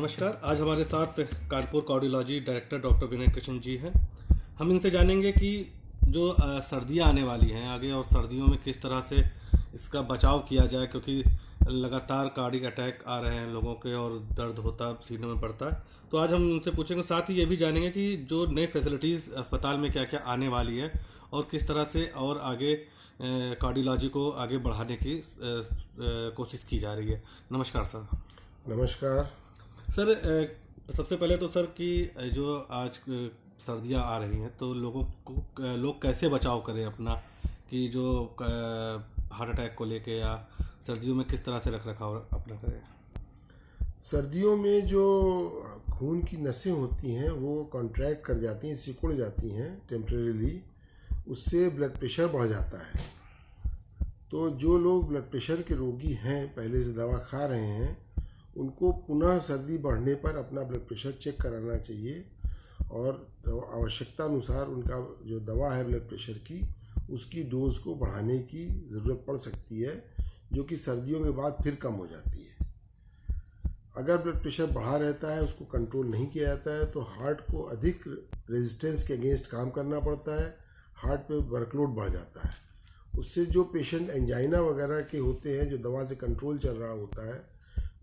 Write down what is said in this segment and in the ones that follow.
नमस्कार। आज हमारे साथ कानपुर कार्डियोलॉजी डायरेक्टर डॉक्टर विनय कृष्ण जी हैं। हम इनसे जानेंगे कि जो सर्दियां आने वाली हैं आगे और सर्दियों में किस तरह से इसका बचाव किया जाए, क्योंकि लगातार कार्डियक अटैक आ रहे हैं लोगों के और दर्द होता है, सीने में पड़ता है। तो आज हम उनसे पूछेंगे, साथ ही ये भी जानेंगे कि जो नई फैसिलिटीज़ अस्पताल में क्या क्या आने वाली है और किस तरह से और आगे कार्डियोलॉजी को आगे बढ़ाने की कोशिश की जा रही है। नमस्कार सर। नमस्कार सर, सबसे पहले तो सर कि जो आज सर्दियाँ आ रही हैं तो लोग कैसे बचाव करें अपना, कि जो हार्ट अटैक को लेके या सर्दियों में किस तरह से रख रखाव अपना करें। सर्दियों में जो खून की नसें होती हैं वो कॉन्ट्रैक्ट कर जाती हैं, सिकुड़ जाती हैं टेम्परेरीली, उससे ब्लड प्रेशर बढ़ जाता है। तो जो लोग ब्लड प्रेशर के रोगी हैं, पहले से दवा खा रहे हैं, उनको पुनः सर्दी बढ़ने पर अपना ब्लड प्रेशर चेक कराना चाहिए और आवश्यकता अनुसार उनका जो दवा है ब्लड प्रेशर की, उसकी डोज को बढ़ाने की ज़रूरत पड़ सकती है, जो कि सर्दियों के बाद फिर कम हो जाती है। अगर ब्लड प्रेशर बढ़ा रहता है, उसको कंट्रोल नहीं किया जाता है, तो हार्ट को अधिक रेजिस्टेंस के अगेंस्ट काम करना पड़ता है, हार्ट पे वर्कलोड बढ़ जाता है। उससे जो पेशेंट एंजाइना वगैरह के होते हैं, जो दवा से कंट्रोल चल रहा होता है,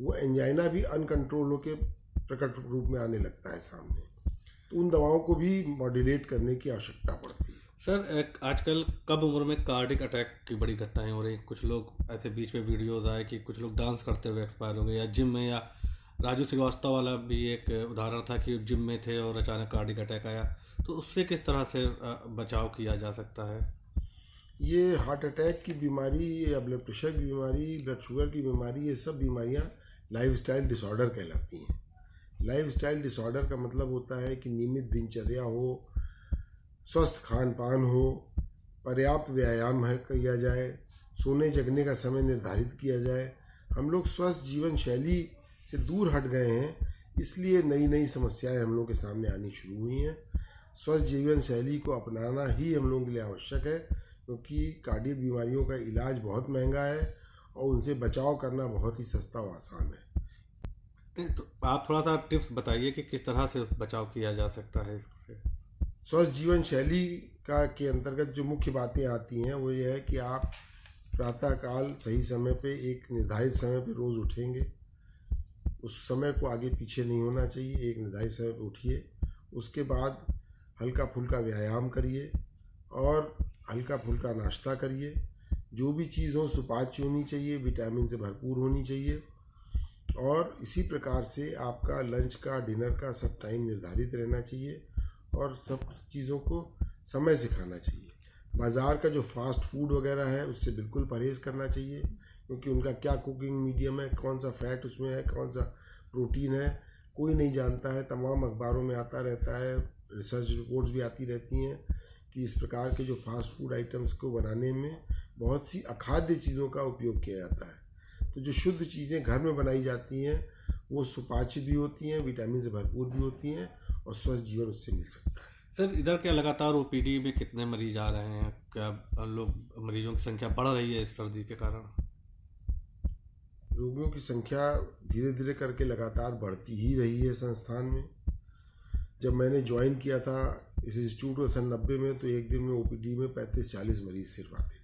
वो एंजाइना भी अनकंट्रोल होकर प्रकट रूप में आने लगता है सामने। तो उन दवाओं को भी मॉड्यूलेट करने की आवश्यकता पड़ती है। सर, आजकल कम उम्र में कार्डियक अटैक की बड़ी घटनाएं हो रही। कुछ लोग ऐसे बीच में वीडियोज आए कि कुछ लोग डांस करते हुए एक्सपायर हो गए, या जिम में, या राजू श्रीवास्तव वाला भी एक उदाहरण था कि जिम में थे और अचानक कार्डियक अटैक आया। तो उससे किस तरह से बचाव किया जा सकता है? ये हार्ट अटैक की बीमारी या ब्लड प्रेशर की बीमारी, ब्लड शुगर की बीमारी, ये सब बीमारियां लाइफस्टाइल डिसऑर्डर कहलाती हैं। लाइफस्टाइल डिसऑर्डर का मतलब होता है कि नियमित दिनचर्या हो, स्वस्थ खान पान हो, पर्याप्त व्यायाम है किया जाए, सोने जगने का समय निर्धारित किया जाए। हम लोग स्वस्थ जीवन शैली से दूर हट गए हैं, इसलिए नई नई समस्याएं हम लोग के सामने आनी शुरू हुई हैं। स्वस्थ जीवन शैली को अपनाना ही हम लोगों के लिए आवश्यक है, क्योंकि कार्डियक बीमारियों का इलाज बहुत महंगा है और उनसे बचाव करना बहुत ही सस्ता और आसान है। तो आप थोड़ा सा टिप्स बताइए कि किस तरह से बचाव किया जा सकता है इससे। स्वस्थ जीवन शैली का के अंतर्गत जो मुख्य बातें आती हैं वो ये है कि आप प्रातःकाल सही समय पे, एक निर्धारित समय पे रोज़ उठेंगे। उस समय को आगे पीछे नहीं होना चाहिए, एक निर्धारित समय पे उठिए। उसके बाद हल्का फुल्का व्यायाम करिए और हल्का फुल्का नाश्ता करिए। जो भी चीज़ हो सुपाच्य होनी चाहिए, विटामिन से भरपूर होनी चाहिए। और इसी प्रकार से आपका लंच का, डिनर का सब टाइम निर्धारित रहना चाहिए और सब चीज़ों को समय से खाना चाहिए। बाज़ार का जो फास्ट फूड वगैरह है उससे बिल्कुल परहेज़ करना चाहिए, क्योंकि उनका क्या कुकिंग मीडियम है, कौन सा फैट उसमें है, कौन सा प्रोटीन है, कोई नहीं जानता है। तमाम अखबारों में आता रहता है, रिसर्च रिपोर्ट्स भी आती रहती हैं कि इस प्रकार के जो फास्ट फूड आइटम्स को बनाने में बहुत सी अखाद्य चीज़ों का उपयोग किया जाता है। तो जो शुद्ध चीज़ें घर में बनाई जाती हैं वो सुपाच्य भी होती हैं, विटामिन से भरपूर भी होती हैं और स्वस्थ जीवन उससे मिल सकता है। सर, इधर क्या लगातार ओपीडी में कितने मरीज आ रहे हैं? क्या मरीजों की संख्या बढ़ रही है इस सर्दी के कारण? रोगियों की संख्या धीरे धीरे करके लगातार बढ़ती ही रही है संस्थान में। जब मैंने ज्वाइन किया था इस इंस्टीट्यूट को सन 90 में, तो एक दिन में ओपीडी में 35-40 मरीज सिर्फ आते थे।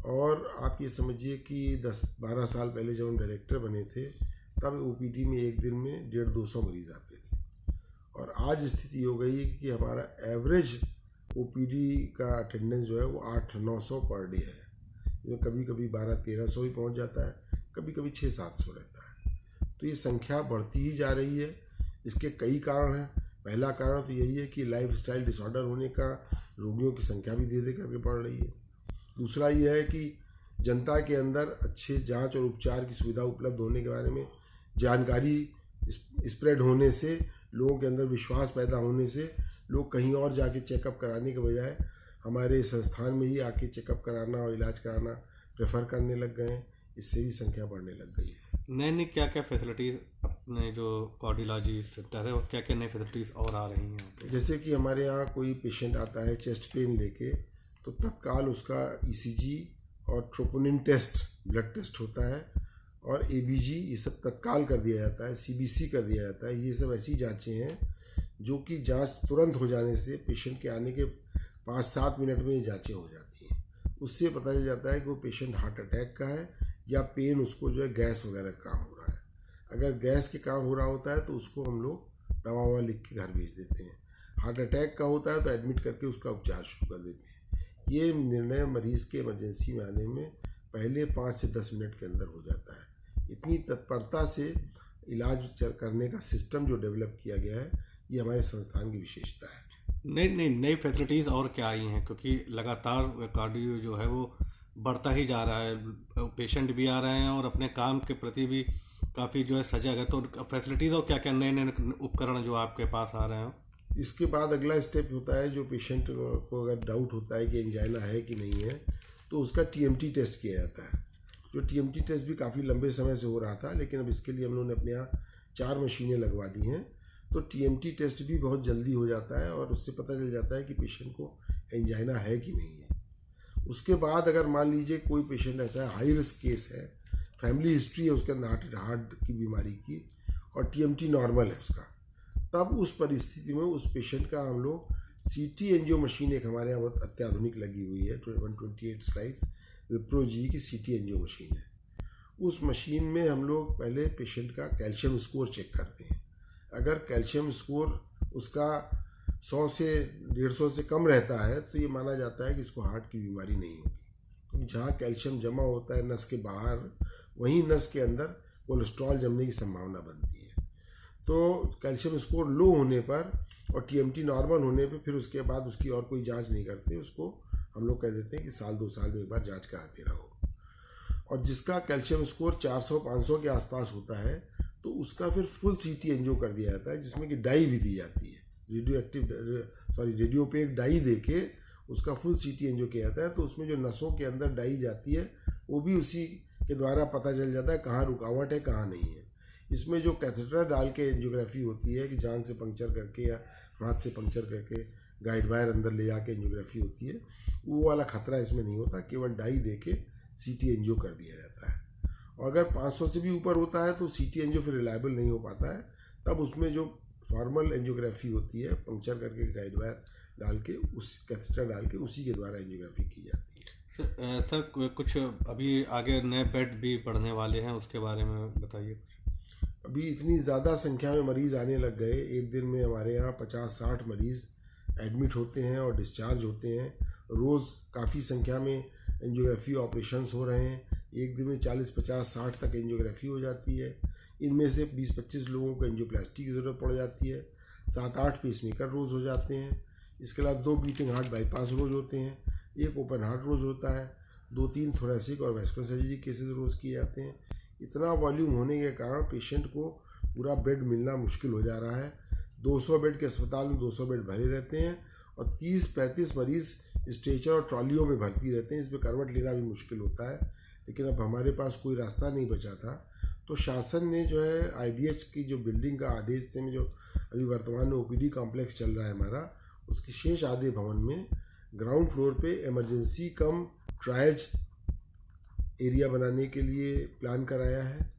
और आप ये समझिए कि 10-12 साल पहले जब हम डायरेक्टर बने थे, तब ओपीडी में एक दिन में 150-200 मरीज आते थे। और आज स्थिति हो गई है कि हमारा एवरेज ओपीडी का अटेंडेंस जो है वो 800-900 पर डे है, जो कभी कभी 1200-1300 ही पहुंच जाता है, कभी कभी 600-700 रहता है। तो ये संख्या बढ़ती ही जा रही है। इसके कई कारण हैं। पहला कारण तो यही है कि लाइफस्टाइल डिसऑर्डर होने का रोगियों की संख्या भी धीरे धीरे करके बढ़ रही है। दूसरा ये है कि जनता के अंदर अच्छे जांच और उपचार की सुविधा उपलब्ध होने के बारे में जानकारी स्प्रेड होने से, लोगों के अंदर विश्वास पैदा होने से, लोग कहीं और जाके चेकअप कराने के बजाय हमारे संस्थान में ही आके चेकअप कराना और इलाज कराना प्रेफर करने लग गए हैं। इससे भी संख्या बढ़ने लग गई है। नई नई क्या क्या फैसिलिटीज़ अपने जो कार्डियोलॉजी सेंटर है, और क्या क्या नई फैसिलिटीज़ और आ रही हैं? जैसे कि हमारे यहाँ कोई पेशेंट आता है चेस्ट पेन लेके, तो तत्काल उसका ईसीजी और ट्रोपोनिन टेस्ट, ब्लड टेस्ट होता है और ABG ये सब तत्काल कर दिया जाता है, CBC कर दिया जाता है। ये सब ऐसी जांचें हैं जो कि जांच तुरंत हो जाने से पेशेंट के आने के 5-7 मिनट में ये जांचें हो जाती हैं। उससे पता चल जाता है कि वो पेशेंट हार्ट अटैक का है या पेन उसको जो है गैस वगैरह का काम हो रहा है। अगर गैस के काम हो रहा होता है तो उसको हम लोग दवा ववा लिख के घर भेज देते हैं। हार्ट अटैक का होता है तो एडमिट करके उसका उपचार शुरू कर देते हैं। ये निर्णय मरीज़ के इमरजेंसी में आने में पहले 5 से 10 मिनट के अंदर हो जाता है। इतनी तत्परता से इलाज करने का सिस्टम जो डेवलप किया गया है, ये हमारे संस्थान की विशेषता है। नई फैसिलिटीज़ और क्या आई हैं, क्योंकि लगातार कार्डियो जो है वो बढ़ता ही जा रहा है, पेशेंट भी आ रहे हैं और अपने काम के प्रति भी काफ़ी जो है सजग है। तो फैसिलिटीज़ और क्या क्या नए उपकरण जो आपके पास आ रहे हैं? इसके बाद अगला स्टेप होता है, जो पेशेंट को अगर डाउट होता है कि एंजाइना है कि नहीं है, तो उसका TMT टेस्ट किया जाता है। जो TMT टेस्ट भी काफ़ी लंबे समय से हो रहा था, लेकिन अब इसके लिए हम लोगों ने अपने यहाँ 4 मशीनें लगवा दी हैं। तो TMT टेस्ट भी बहुत जल्दी हो जाता है और उससे पता चल जाता है कि पेशेंट को एंजाइना है कि नहीं है। उसके बाद अगर मान लीजिए कोई पेशेंट ऐसा है, हाई रिस्क केस है, फैमिली हिस्ट्री है उसके अंदर हार्ट की बीमारी की और TMT नॉर्मल है उसका, तब उस परिस्थिति में उस पेशेंट का हम लोग CT एंजियो मशीन एक हमारे यहाँ बहुत अत्याधुनिक लगी हुई है, 128 स्लाइस विप्रो जी की CT एंजियो मशीन है। उस मशीन में हम लोग पहले पेशेंट का कैल्शियम स्कोर चेक करते हैं। अगर कैल्शियम स्कोर उसका 100 से 150 से कम रहता है तो ये माना जाता है कि इसको हार्ट की बीमारी नहीं होगी, क्योंकि जहाँ कैल्शियम जमा होता है नस के बाहर, वहीं नस के अंदर कोलेस्ट्रॉल जमने की संभावना बनती है। तो कैल्शियम स्कोर लो होने पर और TMT नॉर्मल होने पे फिर उसके बाद उसकी और कोई जांच नहीं करते, उसको हम लोग कह देते हैं कि साल 2 साल में एक बार जांच कराते रहो। और जिसका कैल्शियम स्कोर 400-500 के आसपास होता है तो उसका फिर फुल CT एंजियो कर दिया जाता है, जिसमें कि डाई भी दी जाती है, रेडियोपेक डाई दे के उसका फुल CT एंजियो किया जाता है। तो उसमें जो नसों के अंदर डाई जाती है वो भी उसी के द्वारा पता चल जाता है कहाँ रुकावट है कहाँ नहीं है। इसमें जो कैथेटर डाल के एंजियोग्राफी होती है कि जान से पंक्चर करके या हाथ से पंक्चर करके गाइड वायर अंदर ले जाके एंजियोग्राफी होती है, वो वाला खतरा इसमें नहीं होता। केवल डाई दे के CT एंजियो कर दिया जाता है। और अगर 500 से भी ऊपर होता है तो CT एंजियो फिर रिलायबल नहीं हो पाता है, तब उसमें जो फॉर्मल एंजियोग्राफी होती है पंक्चर करके गाइड वायर डाल के उस कैथेटर डाल के उसी के द्वारा एंजियोग्राफी की जाती है। सर कुछ अभी आगे नए बेड भी बढ़ने वाले हैं, उसके बारे में बताइए कुछ। अभी इतनी ज़्यादा संख्या में मरीज़ आने लग गए, एक दिन में हमारे यहाँ 50-60 मरीज़ एडमिट होते हैं और डिस्चार्ज होते हैं। रोज़ काफ़ी संख्या में एंजियोग्राफी ऑपरेशंस हो रहे हैं। एक दिन में 40-50-60 तक एंजियोग्राफी हो जाती है। इनमें से 20-25 लोगों को एंजियोप्लास्टी की ज़रूरत पड़ जाती है। 7-8 पेसमेकर रोज़ हो जाते हैं। इसके अलावा 2 बीटिंग हार्ट बाईपास रोज़ होते हैं, 1 ओपन हार्ट रोज़ होता है, 2-3 थोरेसिक और वैस्कुलर सर्जरी केसेस रोज़ किए जाते हैं। इतना वॉल्यूम होने के कारण पेशेंट को पूरा बेड मिलना मुश्किल हो जा रहा है। 200 बेड के अस्पताल में 200 बेड भरे रहते हैं और 30-35 मरीज़ स्ट्रेचर और ट्रॉलियों में भर्ती रहते हैं। इसमें करवट लेना भी मुश्किल होता है। लेकिन अब हमारे पास कोई रास्ता नहीं बचा था, तो शासन ने जो है IDH की जो बिल्डिंग का आधे हिस्से में जो अभी वर्तमान में OPD कॉम्प्लेक्स चल रहा है हमारा, उसके शेष आधे भवन में ग्राउंड फ्लोर पे इमरजेंसी कम ट्रायज एरिया बनाने के लिए प्लान कराया है।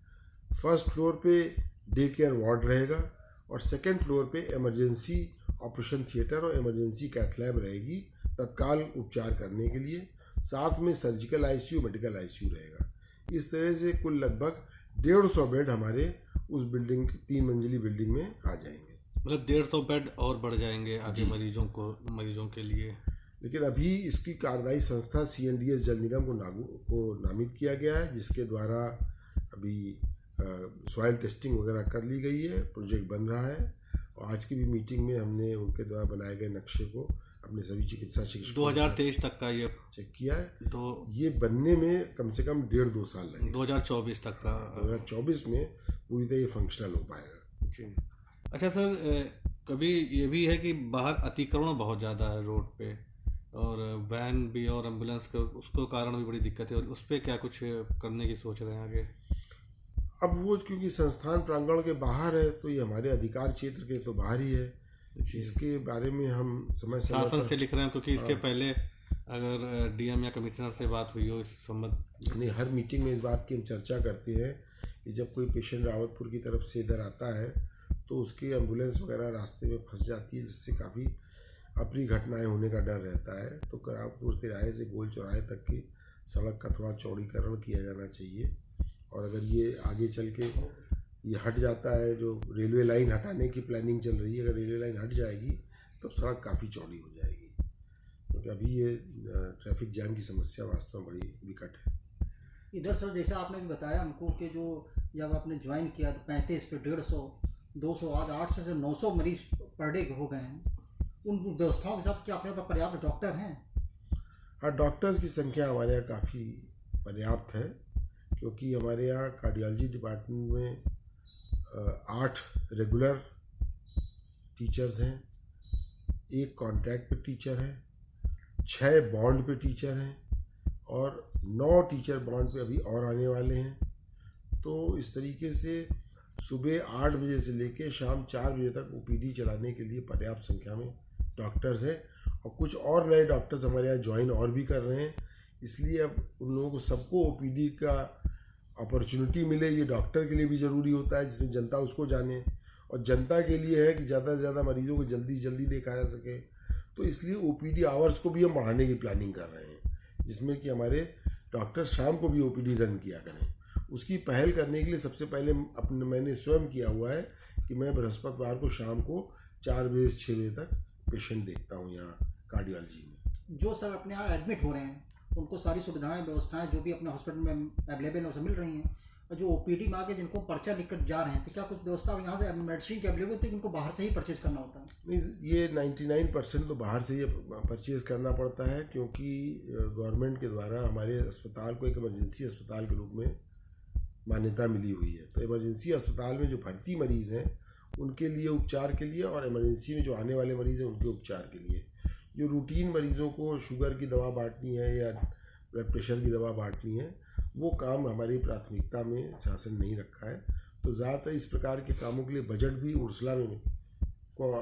फर्स्ट फ्लोर पे डे केयर वार्ड रहेगा और सेकंड फ्लोर पे इमरजेंसी ऑपरेशन थिएटर और इमरजेंसी कैथ लैब रहेगी तत्काल उपचार करने के लिए। साथ में सर्जिकल ICU, मेडिकल ICU रहेगा। इस तरह से कुल लगभग 150 बेड हमारे उस बिल्डिंग 3 मंजिली बिल्डिंग में आ जाएंगे। मतलब 150 बेड और बढ़ जाएंगे आगे मरीजों के लिए। लेकिन अभी इसकी कार्यदायी संस्था CNDS जल निगम को नामित किया गया है, जिसके द्वारा अभी सॉइल टेस्टिंग वगैरह कर ली गई है, प्रोजेक्ट बन रहा है। और आज की भी मीटिंग में हमने उनके द्वारा बनाए गए नक्शे को अपने सभी चिकित्सा शिक्षकों 2023 तक का ये चेक किया है। तो ये बनने में कम से कम 1.5-2 साल लगेंगे। 2024 तक का 2024 में पूरी तरह ये फंक्शनल हो पाएगा। जी। अच्छा सर, कभी ये भी है कि बाहर अतिक्रमण बहुत ज़्यादा है रोड पे, और वैन भी और एम्बुलेंस का उसको कारण भी बड़ी दिक्कत है, और उस पर क्या कुछ करने की सोच रहे हैं आगे? अब वो क्योंकि संस्थान प्रांगण के बाहर है तो ये हमारे अधिकार क्षेत्र के तो बाहर ही है। इसके बारे में हम समय शासन से लिख रहे हैं, क्योंकि इसके पहले अगर DM या कमिश्नर से बात हुई हो इस संबंध नहीं, हर मीटिंग में इस बात की हम चर्चा करते हैं कि जब कोई पेशेंट रावतपुर की तरफ से इधर आता है तो उसकी एम्बुलेंस वगैरह रास्ते में फंस जाती है, जिससे काफ़ी अप्रिय घटनाएं होने का डर रहता है। तो रावतपुर तिराहे से गोल चौराहे तक की सड़क का थोड़ा चौड़ीकरण किया जाना चाहिए। और अगर ये आगे चल के ये हट जाता है, जो रेलवे लाइन हटाने की प्लानिंग चल रही है, अगर रेलवे लाइन हट जाएगी तो सड़क काफ़ी चौड़ी हो जाएगी, क्योंकि अभी ये ट्रैफिक जैम की समस्या वास्तव में बड़ी विकट है। इधर सर जैसा आपने भी बताया हमको कि जो जब आपने ज्वाइन किया तो 35 पे 150, 200, आज 800 से 900 मरीज पर डे हो गए हैं। उन व्यवस्थाओं के साथ क्या अपने पास पर्याप्त डॉक्टर हैं? हाँ, डॉक्टर्स की संख्या हमारे यहाँ काफ़ी पर्याप्त है, क्योंकि हमारे यहाँ कार्डियोलॉजी डिपार्टमेंट में 8 रेगुलर टीचर्स हैं, 1 कॉन्ट्रैक्ट पे टीचर है, 6 बॉन्ड पे टीचर हैं और 9 टीचर बॉन्ड पे अभी और आने वाले हैं। तो इस तरीके से सुबह 8 बजे से लेकर शाम 4 बजे तक ओपीडी चलाने के लिए पर्याप्त संख्या में डॉक्टर्स हैं। और कुछ और नए डॉक्टर्स हमारे यहाँ ज्वाइन और भी कर रहे हैं, इसलिए अब उन लोगों को सबको ओपीडी का अपॉर्चुनिटी मिले, ये डॉक्टर के लिए भी ज़रूरी होता है, जिसमें जनता उसको जाने, और जनता के लिए है कि ज़्यादा से ज़्यादा मरीजों को जल्दी से जल्दी देखा जा सके। तो इसलिए ओपीडी आवर्स को भी हम बढ़ाने की प्लानिंग कर रहे हैं, जिसमें कि हमारे डॉक्टर शाम को भी ओपीडी रन किया करें। उसकी पहल करने के लिए सबसे पहले मैंने स्वयं किया हुआ है कि मैं बृहस्पतिवार को शाम को 4 बजे से 6 बजे तक पेशेंट देखता हूँ यहाँ कार्डियोलॉजी में। जो सर अपने यहाँ एडमिट हो रहे हैं उनको सारी सुविधाएं व्यवस्थाएं जो भी अपने हॉस्पिटल में अवेलेबल है उसे मिल रही हैं, और जो ओपीडी में आके जिनको पर्चा लिखकर जा रहे हैं तो क्या कुछ व्यवस्था यहाँ से मेडिसिन की अवेलेबल होती है, उनको बाहर से ही परचेज करना होता है? नहीं, ये 99% तो बाहर से ही परचेज़ करना पड़ता है, क्योंकि गवर्नमेंट के द्वारा हमारे अस्पताल को एक इमरजेंसी अस्पताल के रूप में मान्यता मिली हुई है। तो इमरजेंसी अस्पताल में जो भर्ती मरीज़ हैं उनके लिए उपचार के लिए, और इमरजेंसी में जो आने वाले मरीज़ हैं उनके उपचार के लिए, जो रूटीन मरीज़ों को शुगर की दवा बांटनी है या ब्लड प्रेशर की दवा बांटनी है, वो काम हमारी प्राथमिकता में शासन नहीं रखा है। तो ज़्यादातर इस प्रकार के कामों के लिए बजट भी उर्सला में को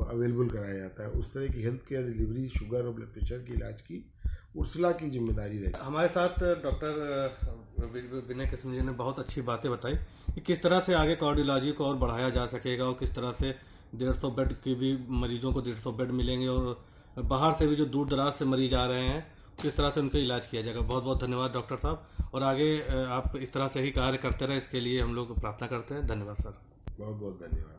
अवेलेबल कराया जाता है। उस तरह की हेल्थ केयर डिलीवरी, शुगर और ब्लड प्रेशर के इलाज की उर्सला की जिम्मेदारी रहती है। हमारे साथ डॉक्टर विनय कृष्ण जी ने बहुत अच्छी बातें बताई कि किस तरह से आगे कार्डियोलॉजी को और बढ़ाया जा सकेगा, और किस तरह से 150 बेड की भी मरीजों को 150 बेड मिलेंगे, और बाहर से भी जो दूर दराज से मरीज आ रहे हैं किस तरह से उनका इलाज किया जाएगा। बहुत बहुत धन्यवाद डॉक्टर साहब, और आगे आप इस तरह से ही कार्य करते रहे, इसके लिए हम लोग प्रार्थना करते हैं। धन्यवाद सर। बहुत बहुत धन्यवाद।